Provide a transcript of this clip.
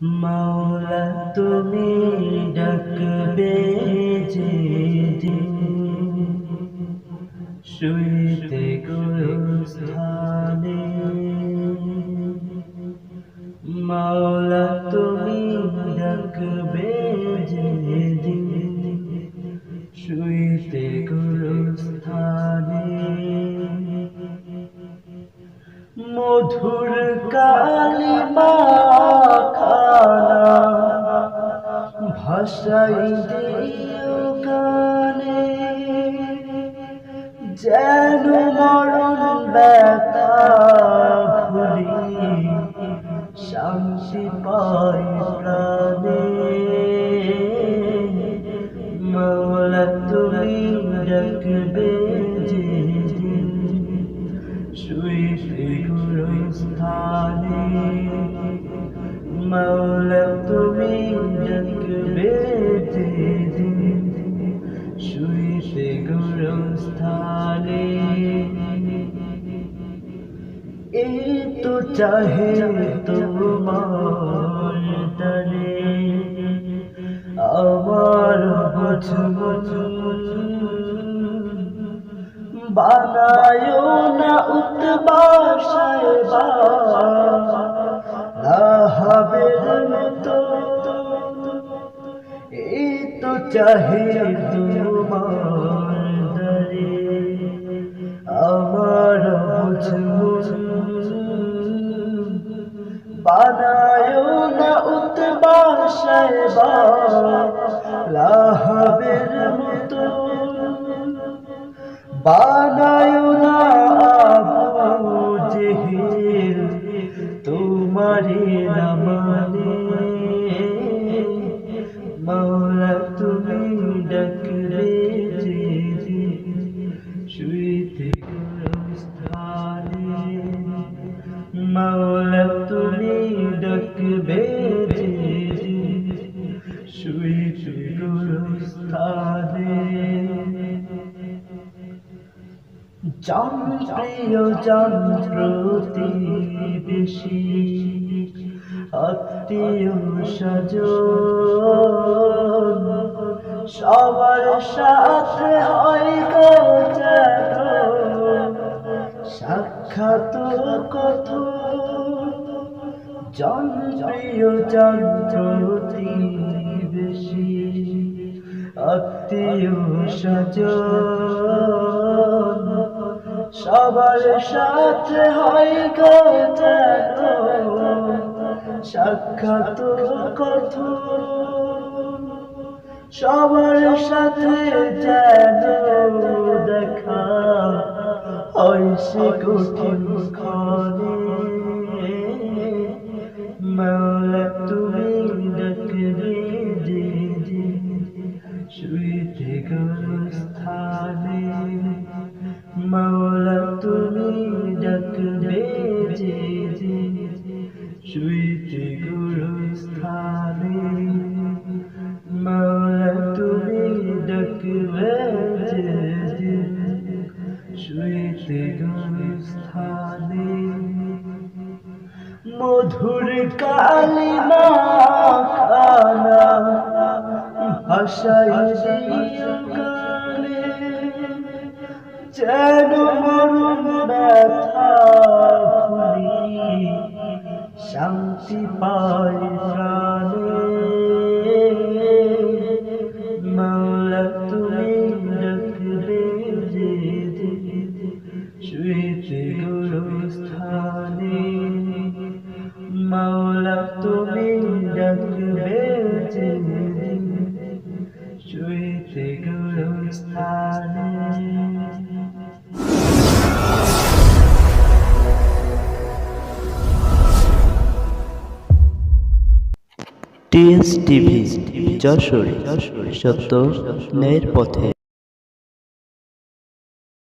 মাওলা তুমি ডাকবে যেদিন শুইতে গুরুস্থানে, মাওলা তুমি ডাকবে যেদিন শুইতে গুরুস্থানে, মধুর কালিমা খানা ভাষাই দিও গানে, যেন মরণ ব্যথা ভুলি শান্তি পাই প্রাণে। মাওলা তুমি ডাকবে যেদিন শুইতে গুরুস্থানে, মাওলা তুমি ডাকবে যেদিন শুইতে গুরুস্থানে। এই তো চাহে তোমার তরে আমার বানায়ো না উতবাসায় রাহাবের মতো, এই তো চাহে তোমার দরে আমার বানায়ো না উতবাসায় রাহাবের মতো, বানায়ো না আবু জেহেল তোমারে না মানে। মাওলা তুমি ডাকবে যেদিন শুইতে গুরুস্থানে, মাওলা তুমি ডাকবে যেদিন শুইতে গুরুস্থানে। জান প্রিয় জান প্রতিবেশী আত্মীয় স্বজন সবার সাথে হয় গো যেন সাক্ষাৎ কথন। জান প্রিয় জান প্রতিবেশী আত্মীয় স্বজন সবার সাথে হয় গো যেন সাক্ষাৎ কথন। সবার সাথে যেন দেখা হয় সে কঠিন ক্ষণে। মাওলা তুমি ডাকবে যেদিন শুইতে গুরুস্থানে, মাওলা তুমি ডাকবে যেদিন শুইতে গুরুস্থানে, মাওলা তুমি ডাকবে যেদিন শুইতে গুরুস্থানে। মধুর কালিমা খানা ভাষাই দিও গানে, যেন মরণ ব্যথা ভুলি শান্তি পাই প্রাণে। মাওলা তুমি ডাকবে যেদিন শুইতে গুরুস্থানে, মাওলা তুমি ডাকবে যেদিন শুইতে গুরুস্থানে। TS টিভি যশোর, সত্য ন্যায়ের পথে।